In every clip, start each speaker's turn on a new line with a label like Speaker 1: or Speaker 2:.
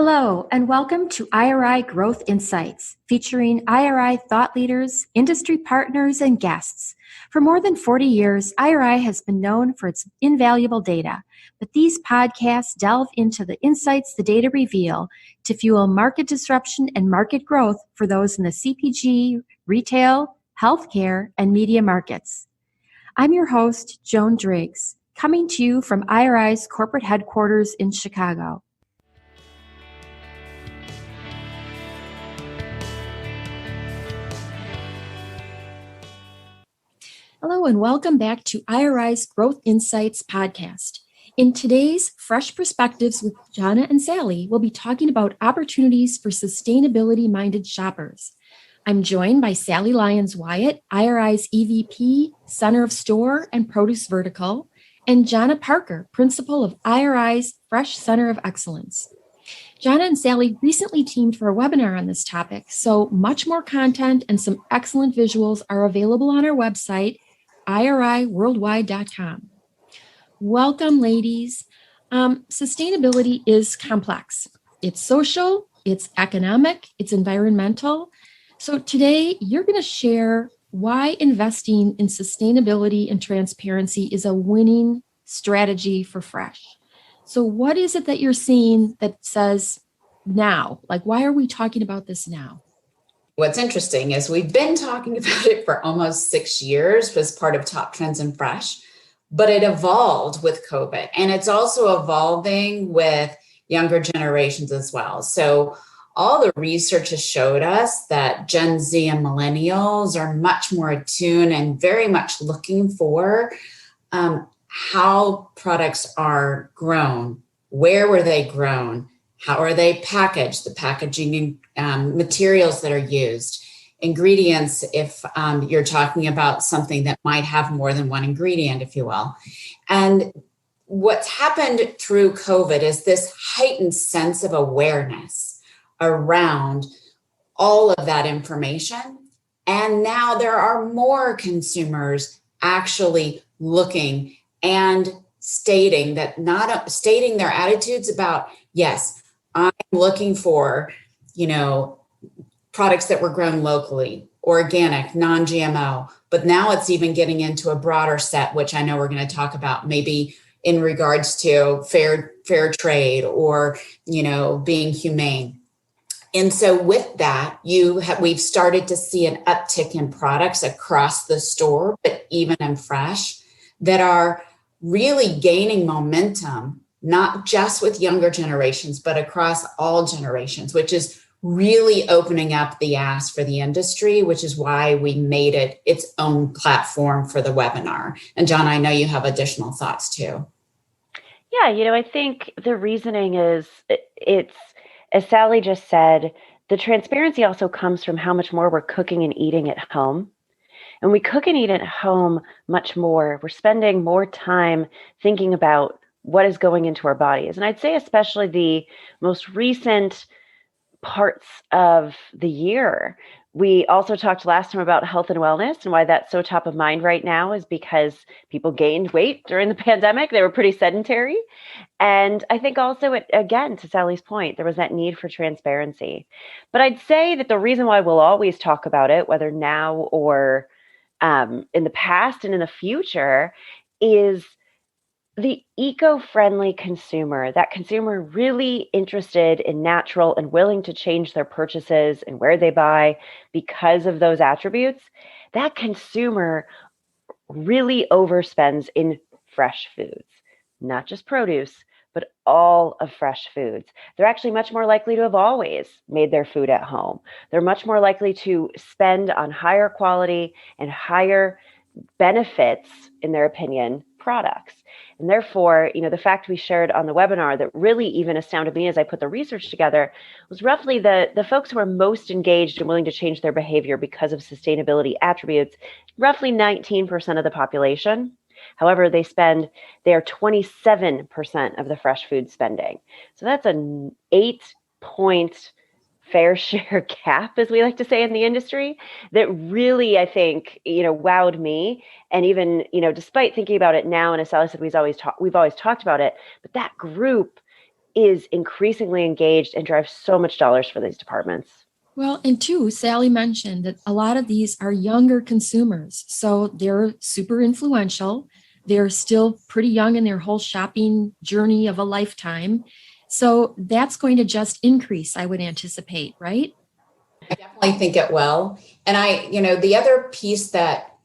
Speaker 1: Hello, and welcome to IRI Growth Insights, featuring IRI thought leaders, industry partners, and guests. For more than 40 years, IRI has been known for its invaluable data, but these podcasts delve into the insights the data reveal to fuel market disruption and market growth for those in the CPG, retail, healthcare, and media markets. I'm your host, Joan Driggs, coming to you from IRI's corporate headquarters in Chicago. Hello and welcome back to IRI's Growth Insights podcast. In today's Fresh Perspectives with Jonna and Sally, we'll be talking about opportunities for sustainability-minded shoppers. I'm joined by Sally Lyons Wyatt, IRI's EVP, Center of Store and Produce Vertical, and Jonna Parker, Principal of IRI's Fresh Center of Excellence. Jonna and Sally recently teamed for a webinar on this topic, so much more content and some excellent visuals are available on our website, iriworldwide.com. Welcome, ladies. Sustainability is complex. It's social, it's economic, it's environmental. So today, you're going to share why investing in sustainability and transparency is a winning strategy for Fresh. So what is it that you're seeing that says now? Like, why are we talking about this now?
Speaker 2: What's interesting is we've been talking about it for almost 6 years as part of Top Trends in Fresh, but it evolved with COVID, and it's also evolving with younger generations as well. So all the research has showed us that Gen Z and millennials are much more attuned and very much looking for how products are grown, where were they grown, how are they packaged, the packaging materials that are used, ingredients, if you're talking about something that might have more than one ingredient, if you will. And what's happened through COVID is this heightened sense of awareness around all of that information. And now there are more consumers actually looking and stating stating their attitudes about, yes, I'm looking for, products that were grown locally, organic, non-GMO, but now it's even getting into a broader set, which I know we're going to talk about maybe in regards to fair trade or, being humane. And so with that, we've started to see an uptick in products across the store, but even in Fresh, that are really gaining momentum, not just with younger generations, but across all generations, which is really opening up the ask for the industry, which is why we made it its own platform for the webinar. And John, I know you have additional thoughts too.
Speaker 3: Yeah, I think the reasoning is it's, as Sally just said, the transparency also comes from how much more we're cooking and eating at home. And we cook and eat at home much more. We're spending more time thinking about what is going into our bodies. And I'd say especially the most recent parts of the year. We also talked last time about health and wellness, and why that's so top of mind right now is because people gained weight during the pandemic. They were pretty sedentary. And I think also, again, to Sally's point, there was that need for transparency. But I'd say that the reason why we'll always talk about it, whether now or in the past and in the future, is the eco-friendly consumer, that consumer really interested in natural and willing to change their purchases and where they buy because of those attributes, that consumer really overspends in fresh foods, not just produce, but all of fresh foods. They're actually much more likely to have always made their food at home. They're much more likely to spend on higher quality and higher benefits, in their opinion, products. And therefore, the fact we shared on the webinar that really even astounded me as I put the research together was roughly the folks who are most engaged and willing to change their behavior because of sustainability attributes, roughly 19% of the population. However, they are 27% of the fresh food spending. So that's an 8-point fair share gap, as we like to say in the industry, that really, I think, wowed me. And even, despite thinking about it now, and as Sally said, we've always talked about it, but that group is increasingly engaged and drives so much dollars for these departments.
Speaker 1: Well, and two, Sally mentioned that a lot of these are younger consumers. So they're super influential. They're still pretty young in their whole shopping journey of a lifetime. So that's going to just increase, I would anticipate, right?
Speaker 2: I definitely think it will. And the other piece that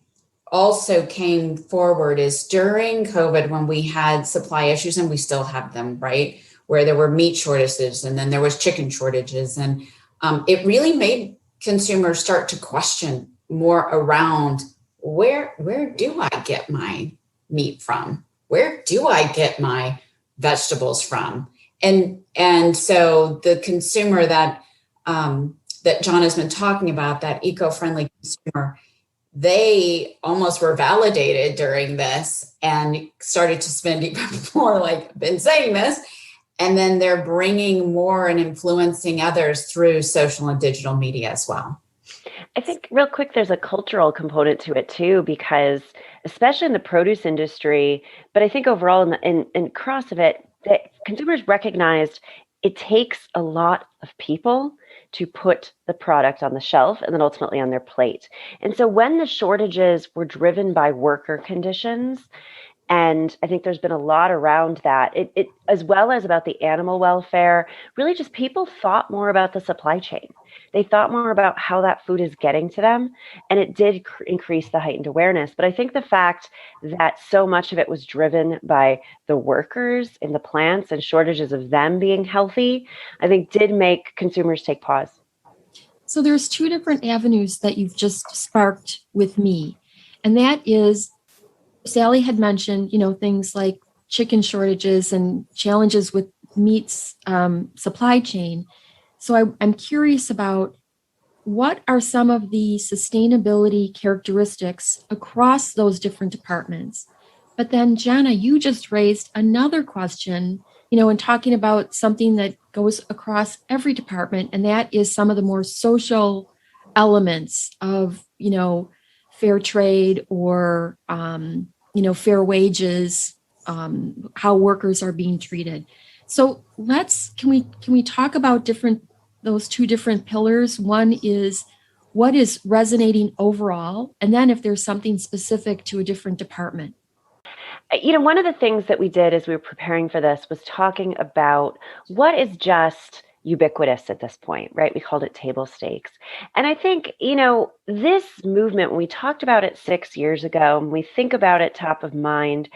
Speaker 2: also came forward is during COVID when we had supply issues, and we still have them, right? Where there were meat shortages and then there was chicken shortages. And it really made consumers start to question more around where do I get my meat from? Where do I get my vegetables from? And so the consumer that that John has been talking about, that eco-friendly consumer, they almost were validated during this and started to spend even more, like I've been saying this. And then they're bringing more and influencing others through social and digital media as well.
Speaker 3: I think real quick, there's a cultural component to it too, because especially in the produce industry, but I think overall in across of it, that consumers recognized it takes a lot of people to put the product on the shelf and then ultimately on their plate. And so when the shortages were driven by worker conditions, and I think there's been a lot around that, it as well as about the animal welfare, really just people thought more about the supply chain. They thought more about how that food is getting to them, and it did increase the heightened awareness. But I think the fact that so much of it was driven by the workers in the plants and shortages of them being healthy, I think did make consumers take pause.
Speaker 1: So there's two different avenues that you've just sparked with me. And that is, Sally had mentioned, things like chicken shortages and challenges with meat's supply chain. So I'm curious about what are some of the sustainability characteristics across those different departments. But then, Jonna, you just raised another question, in talking about something that goes across every department, and that is some of the more social elements of, fair trade or, fair wages, how workers are being treated. So can we talk about those two different pillars? One is what is resonating overall, and then if there's something specific to a different department.
Speaker 3: One of the things that we did as we were preparing for this was talking about what is just ubiquitous at this point, right? We called it table stakes. And I think, this movement, when we talked about it 6 years ago, and we think about it top of mind,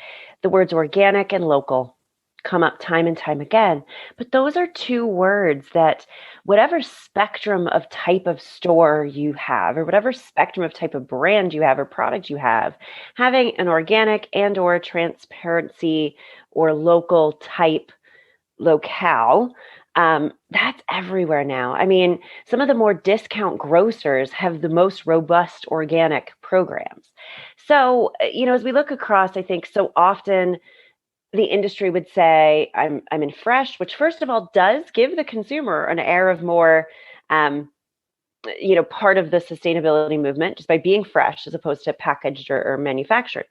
Speaker 3: the words organic and local come up time and time again. But those are two words that whatever spectrum of type of store you have, or whatever spectrum of type of brand you have or product you have, having an organic and or transparency or local type locale, that's everywhere now. I mean, some of the more discount grocers have the most robust organic programs. So, as we look across, I think so often the industry would say, I'm in fresh, which first of all does give the consumer an air of more, part of the sustainability movement just by being fresh as opposed to packaged or manufactured.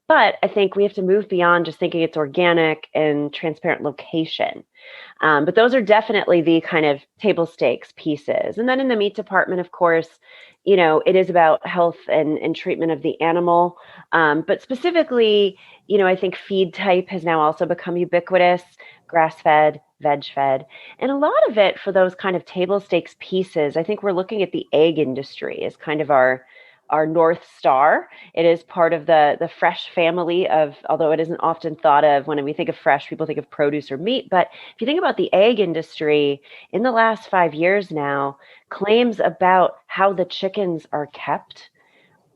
Speaker 3: But I think we have to move beyond just thinking it's organic and transparent location. But those are definitely the kind of table stakes pieces. And then in the meat department, of course, it is about health and treatment of the animal. But specifically, I think feed type has now also become ubiquitous, grass-fed, veg-fed. And a lot of it for those kind of table stakes pieces, I think we're looking at the egg industry as kind of our North Star. It is part of the fresh family of, although it isn't often thought of when we think of fresh, people think of produce or meat. But if you think about the egg industry, in the last 5 years now, claims about how the chickens are kept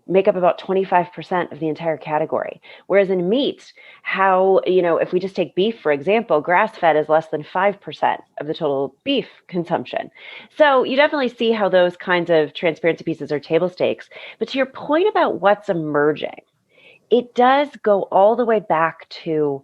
Speaker 3: make up about 25% of the entire category. Whereas in meat, how, if we just take beef, for example, grass-fed is less than 5% of the total beef consumption. So you definitely see how those kinds of transparency pieces are table stakes. But to your point about what's emerging, it does go all the way back to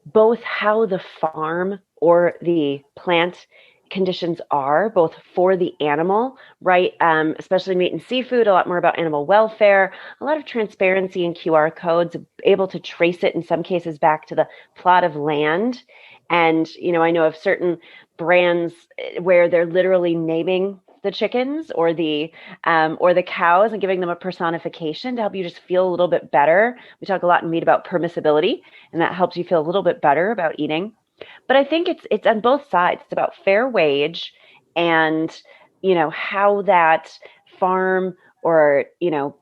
Speaker 3: both how the farm or the plant conditions are, both for the animal, right? Especially meat and seafood, a lot more about animal welfare, a lot of transparency in QR codes, able to trace it in some cases back to the plot of land And, I know of certain brands where they're literally naming the chickens or the cows and giving them a personification to help you just feel a little bit better. We talk a lot in Meat about permissibility, and that helps you feel a little bit better about eating. But I think it's on both sides. It's about fair wage and, how that farm or,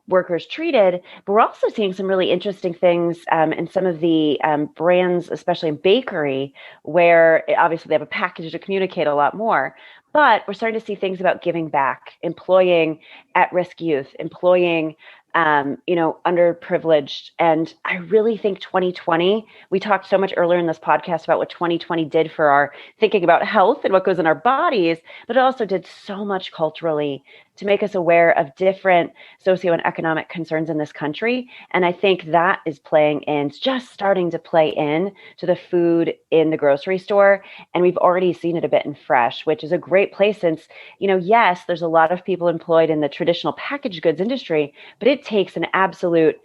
Speaker 3: workers treated. But we're also seeing some really interesting things in some of the brands, especially in bakery, where obviously they have a package to communicate a lot more. But we're starting to see things about giving back, employing at-risk youth, employing underprivileged. And I really think 2020, we talked so much earlier in this podcast about what 2020 did for our thinking about health and what goes in our bodies, but it also did so much culturally to make us aware of different socio and economic concerns in this country. And I think that is playing in, just starting to play in to the food in the grocery store. And we've already seen it a bit in fresh, which is a great place since, yes, there's a lot of people employed in the traditional packaged goods industry, but it takes an absolute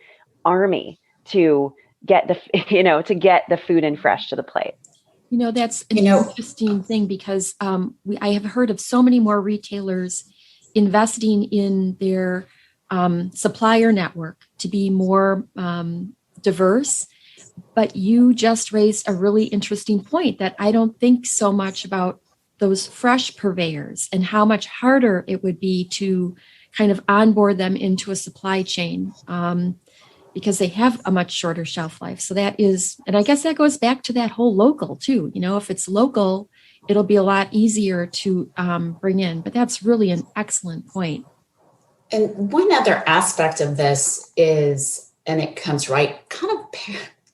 Speaker 3: army to get to get the food in fresh to the plate.
Speaker 1: That's an interesting thing because I have heard of so many more retailers investing in their supplier network to be more diverse. But you just raised a really interesting point that I don't think so much about those fresh purveyors and how much harder it would be to kind of onboard them into a supply chain because they have a much shorter shelf life. So that is, and I guess that goes back to that whole local too. If it's local, it'll be a lot easier to bring in. But that's really an excellent point.
Speaker 2: And one other aspect of this is, and it comes right kind of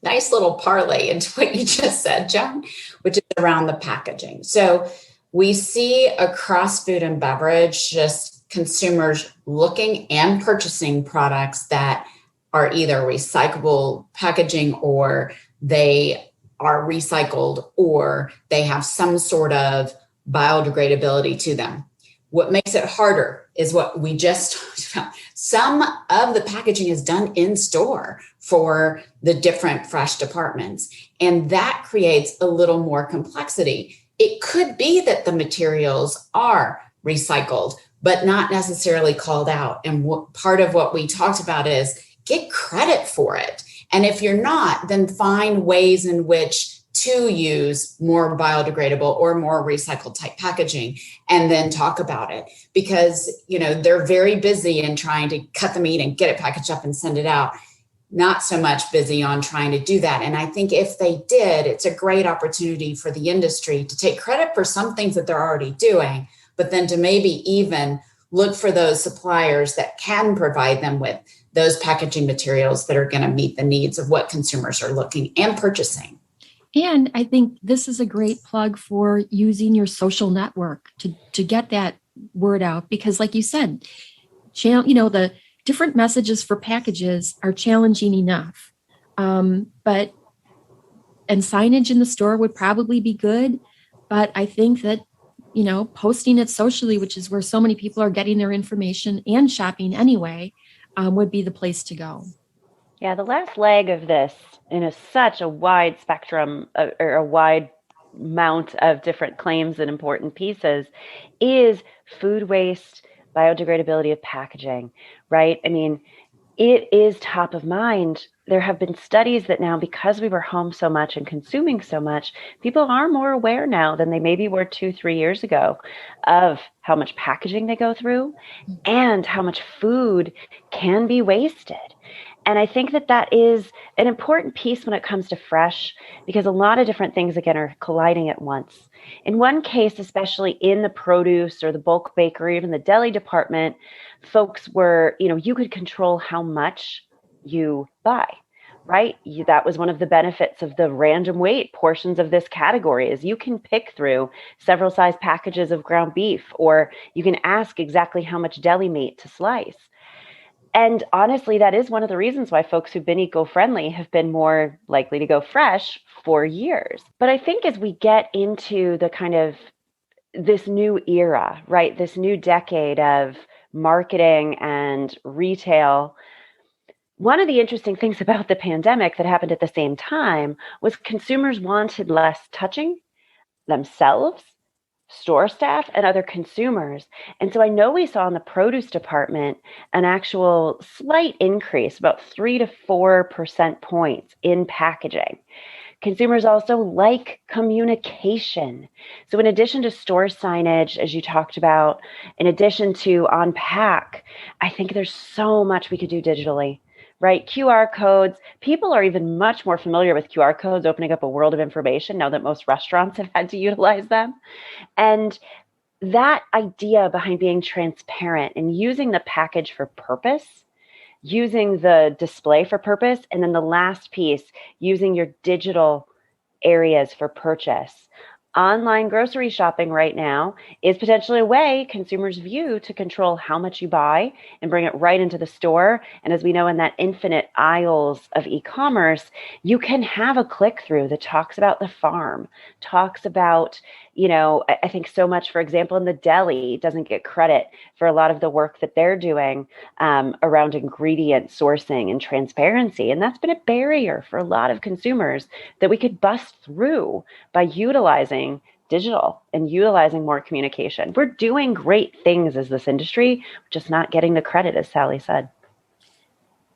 Speaker 2: nice little parlay into what you just said, Joan, which is around the packaging. So we see across food and beverage, just consumers looking and purchasing products that are either recyclable packaging or they are recycled or they have some sort of biodegradability to them. What makes it harder is what we just talked about. Some of the packaging is done in store for the different fresh departments, and that creates a little more complexity. It could be that the materials are recycled, but not necessarily called out. And part of what we talked about is get credit for it. And if you're not, then find ways in which to use more biodegradable or more recycled type packaging and then talk about it because, they're very busy in trying to cut the meat and get it packaged up and send it out. Not so much busy on trying to do that. And I think if they did, it's a great opportunity for the industry to take credit for some things that they're already doing, but then to maybe even look for those suppliers that can provide them with those packaging materials that are going to meet the needs of what consumers are looking and purchasing.
Speaker 1: And I think this is a great plug for using your social network to get that word out. Because like you said, the different messages for packages are challenging enough. And signage in the store would probably be good. But I think that, posting it socially, which is where so many people are getting their information and shopping anyway, would be the place to go.
Speaker 3: Yeah, the last leg of this in such a wide spectrum or a wide amount of different claims and important pieces is food waste, biodegradability of packaging, right? I mean, it is top of mind. There have been studies that now, because we were home so much and consuming so much, people are more aware now than they maybe were 2-3 years ago of how much packaging they go through and how much food can be wasted. And I think that is an important piece when it comes to fresh, because a lot of different things, again, are colliding at once. In one case, especially in the produce or the bulk bakery, even the deli department, folks were, you could control how much you buy, right? That was one of the benefits of the random weight portions of this category is you can pick through several size packages of ground beef, or you can ask exactly how much deli meat to slice. And honestly, that is one of the reasons why folks who've been eco-friendly have been more likely to go fresh for years. But I think as we get into the kind of this new era, right, this new decade of marketing and retail, One of the interesting things about the pandemic that happened at the same time was consumers wanted less touching themselves, store staff, and other consumers. And so I know we saw in the produce department an actual slight increase, about 3 to 4% points in packaging. Consumers also like communication. So, in addition to store signage, as you talked about, in addition to on pack, I think there's so much we could do digitally, right? QR codes. People are even much more familiar with QR codes, opening up a world of information now that most restaurants have had to utilize them. And that idea behind being transparent and using the package for purpose, using the display for purpose, and then the last piece, using your digital areas for purchase. Online grocery shopping right now is potentially a way consumers view to control how much you buy and bring it right into the store. And as we know, in that infinite aisles of e-commerce, you can have a click through that talks about the farm, talks about, I think so much, for example, in the deli doesn't get credit for a lot of the work that they're doing around ingredient sourcing and transparency. And that's been a barrier for a lot of consumers that we could bust through by utilizing digital and utilizing more communication. We're doing great things as this industry, just not getting the credit, as Sally said.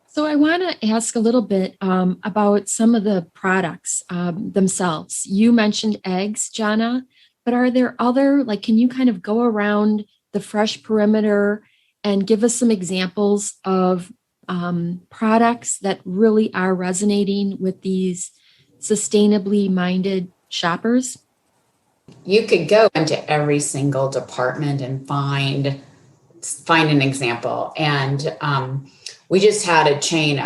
Speaker 1: So I want to ask a little bit about some of the products themselves. You mentioned eggs, Jonna, but are there other, can you kind of go around the fresh perimeter and give us some examples of products that really are resonating with these sustainably minded shoppers?
Speaker 2: You could go into every single department and find an example. And we just had a chain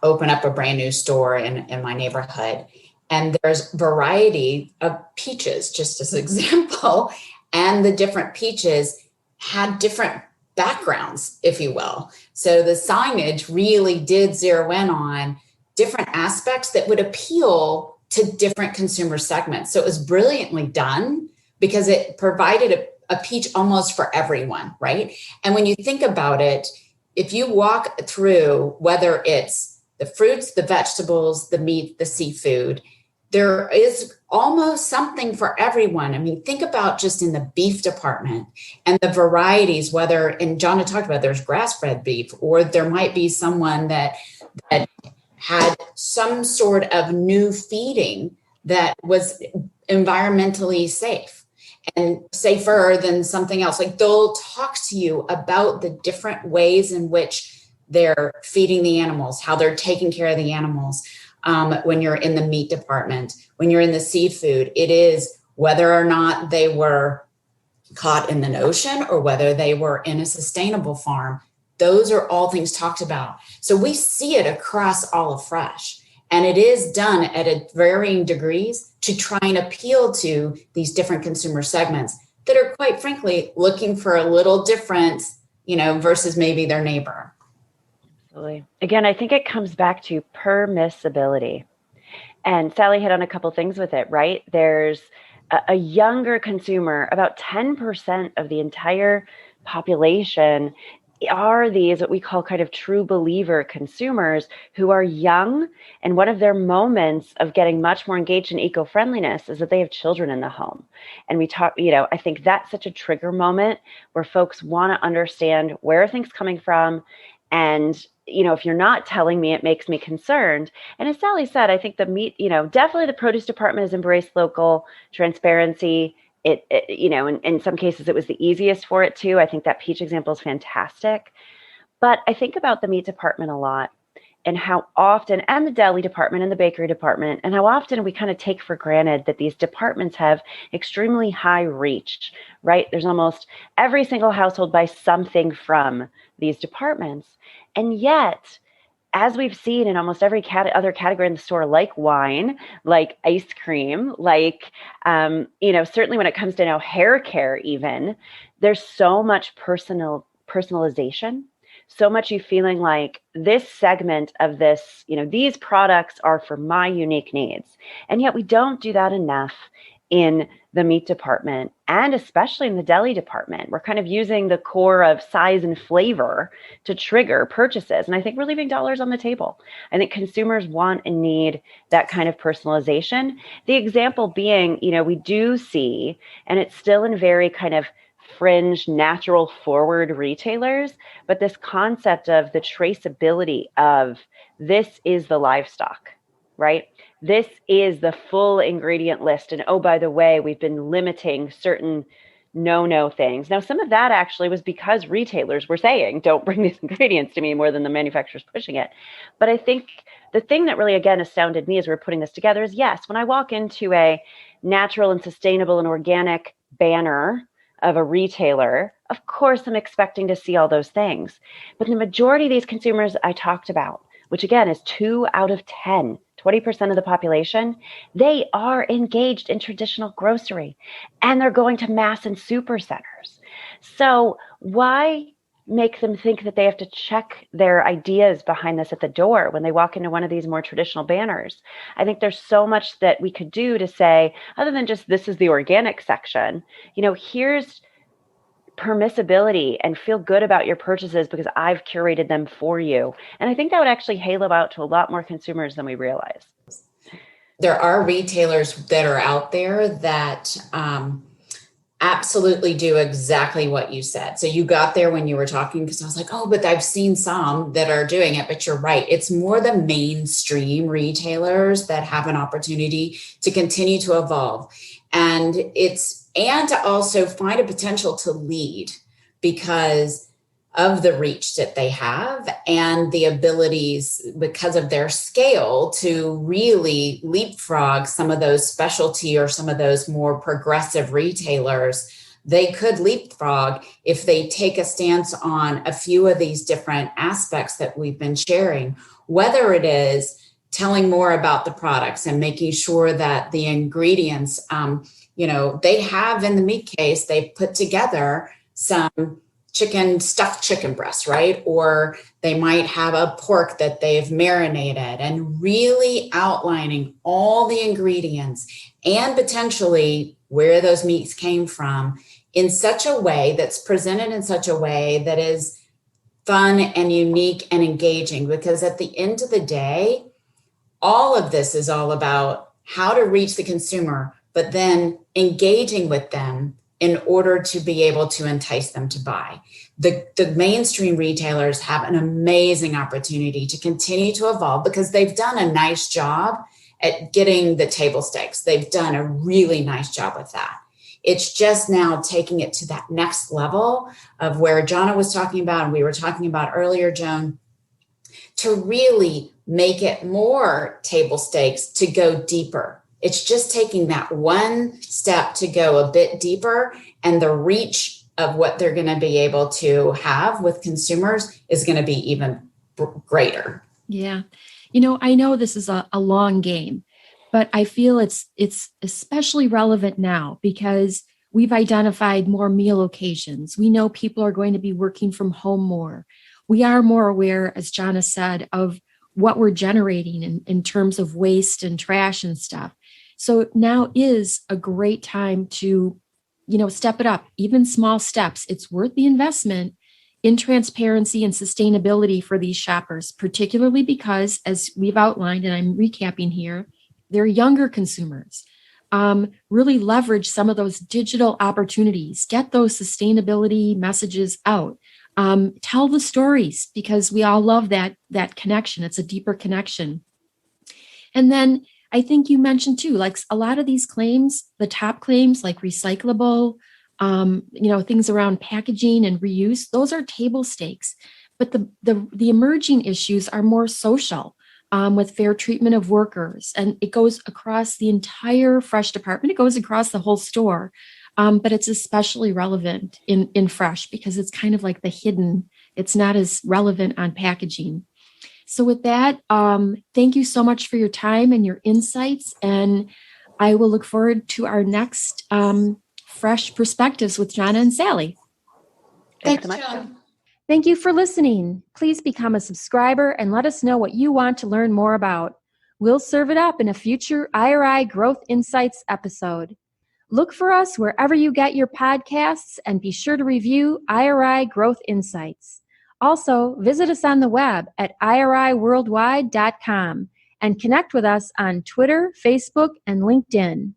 Speaker 2: open up a brand new store in my neighborhood. And there's variety of peaches, just as an example. And the different peaches had different backgrounds, if you will. So the signage really did zero in on different aspects that would appeal to different consumer segments. So it was brilliantly done because it provided a peach almost for everyone, right? And when you think about it, if you walk through, whether it's the fruits, the vegetables, the meat, the seafood, there is almost something for everyone. I mean, think about just in the beef department and the varieties, whether, and Jonna talked about, there's grass-fed beef, or there might be someone that had some sort of new feeding that was environmentally safe and safer than something else. Like, they'll talk to you about the different ways in which they're feeding the animals, how they're taking care of the animals. When you're in the meat department, when you're in the seafood, it is whether or not they were caught in the ocean or whether they were in a sustainable farm. Those are all things talked about. So we see it across all of Fresh, and it is done at a varying degrees to try and appeal to these different consumer segments that are, quite frankly, looking for a little difference, versus maybe their neighbor.
Speaker 3: Absolutely. Again, I think it comes back to permissibility. And Sally hit on a couple things with it, right? There's a younger consumer, about 10% of the entire population are these what we call kind of true believer consumers who are young. And one of their moments of getting much more engaged in eco-friendliness is that they have children in the home. And we talk, I think that's such a trigger moment where folks want to understand where are things coming from. And, if you're not telling me, it makes me concerned. And as Sally said, I think the meat, definitely the produce department has embraced local transparency. In some cases, it was the easiest for it too. I think that peach example is fantastic. But I think about the meat department a lot and how often, and the deli department and the bakery department, and how often we kind of take for granted that these departments have extremely high reach, right? There's almost every single household buys something from these departments. And yet, as we've seen in almost every other category in the store, like wine, like ice cream, like, certainly when it comes to now hair care, even, there's so much personalization, so much you feeling like this segment of this, these products are for my unique needs. And yet we don't do that enough in the meat department, and especially in the deli department. We're kind of using the core of size and flavor to trigger purchases. And I think we're leaving dollars on the table. I think consumers want and need that kind of personalization. The example being, we do see, and it's still in very kind of fringe, natural forward retailers, but this concept of the traceability of this is the livestock, right? This is the full ingredient list. And oh, by the way, we've been limiting certain no things. Now, some of that actually was because retailers were saying, don't bring these ingredients to me more than the manufacturers pushing it. But I think the thing that really, again, astounded me as we were putting this together is, yes, when I walk into a natural and sustainable and organic banner of a retailer, of course, I'm expecting to see all those things. But the majority of these consumers I talked about, which again is 2 out of 10, 20% of the population, they are engaged in traditional grocery and they're going to mass and super centers. So why make them think that they have to check their ideas behind this at the door when they walk into one of these more traditional banners? I think there's so much that we could do to say, other than just this is the organic section, here's permissibility and feel good about your purchases because I've curated them for you. And I think that would actually halo out to a lot more consumers than we realize.
Speaker 2: There are retailers that are out there that absolutely do exactly what you said. So you got there when you were talking, because I was like, oh, but I've seen some that are doing it, but you're right. It's more the mainstream retailers that have an opportunity to continue to evolve. And to also find a potential to lead because of the reach that they have and the abilities because of their scale to really leapfrog some of those specialty or some of those more progressive retailers. They could leapfrog if they take a stance on a few of these different aspects that we've been sharing, whether it is telling more about the products and making sure that the ingredients, they have in the meat case, they put together some stuffed chicken breasts, right? Or they might have a pork that they've marinated, and really outlining all the ingredients and potentially where those meats came from in such a way that's presented in such a way that is fun and unique and engaging. Because at the end of the day, all of this is all about how to reach the consumer, but then engaging with them in order to be able to entice them to buy. The mainstream retailers have an amazing opportunity to continue to evolve because they've done a nice job at getting the table stakes. They've done a really nice job with that. It's just now taking it to that next level of where Jonna was talking about, and we were talking about earlier, Joan, to really make it more table stakes to go deeper. It's just taking that one step to go a bit deeper, and the reach of what they're going to be able to have with consumers is going to be even greater.
Speaker 1: Yeah. I know this is a long game, but I feel it's especially relevant now because we've identified more meal occasions. We know people are going to be working from home more. We are more aware, as Jonna said, of what we're generating in terms of waste and trash and stuff. So now is a great time to, step it up, even small steps. It's worth the investment in transparency and sustainability for these shoppers, particularly because, as we've outlined, and I'm recapping here, they're younger consumers. Really leverage some of those digital opportunities, get those sustainability messages out. Tell the stories because we all love that connection. It's a deeper connection. And then I think you mentioned too, like a lot of these claims, the top claims like recyclable, things around packaging and reuse, those are table stakes. But the emerging issues are more social, with fair treatment of workers. And it goes across the entire fresh department. It goes across the whole store. But it's especially relevant in fresh because it's kind of like the hidden. It's not as relevant on packaging. So with that, thank you so much for your time and your insights. And I will look forward to our next Fresh Perspectives with Jonna and Sally.
Speaker 3: Thanks so much.
Speaker 1: Thank you for listening. Please become a subscriber and let us know what you want to learn more about. We'll serve it up in a future IRI Growth Insights episode. Look for us wherever you get your podcasts and be sure to review IRI Growth Insights. Also, visit us on the web at iriworldwide.com and connect with us on Twitter, Facebook, and LinkedIn.